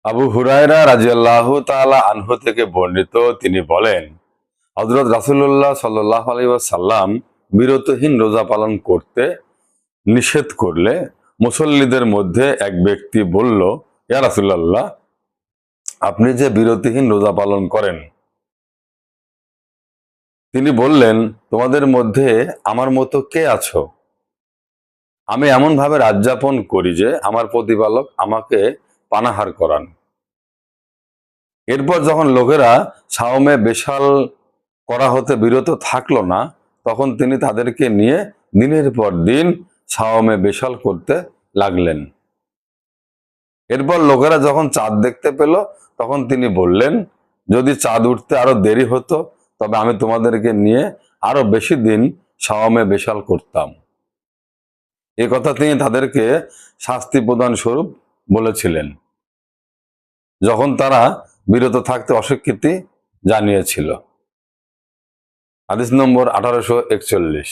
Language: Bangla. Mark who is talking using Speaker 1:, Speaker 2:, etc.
Speaker 1: আবু হুরায়রা রাদিয়াল্লাহু তাআলা আনহু থেকে বর্ণিত, তিনি বলেন, হযরত রাসূলুল্লাহ সাল্লাল্লাহু আলাইহি ওয়াসাল্লাম বিরতহীন রোজা পালন করতে নিষেধ করলে মুসল্লিদের মধ্যে এক ব্যক্তি বলল, ইয়া রাসূলুল্লাহ, আপনি যে বিরতিহীন রোজা পালন করেন। তিনি বললেন, তোমাদের মধ্যে আমার মতো কে আছো? আমি এমন ভাবে রাত যাপন করি যে আমার প্রতিপালক আমাকে পানাহার করান। এরপর যখন লোকেরা সাওমে বেশাল করা হতে বিরত থাকলো না, তখন তিনি তাদেরকে নিয়ে দিনের পর দিন সাওমে বেশাল করতে লাগলেন। এরপর লোকেরা যখন চাঁদ দেখতে পেল, তখন তিনি বললেন, যদি চাঁদ উঠতে আরো দেরি হতো তবে আমি তোমাদেরকে নিয়ে আরো বেশি দিন সাওমে বেশাল করতাম। এ কথা তিনি তাদেরকে শাস্তি প্রদান স্বরূপ বলেছিলেন, যখন তারা বিরত থাকতে অস্বীকৃতি জানিয়েছিল। হাদিস নম্বর 1841।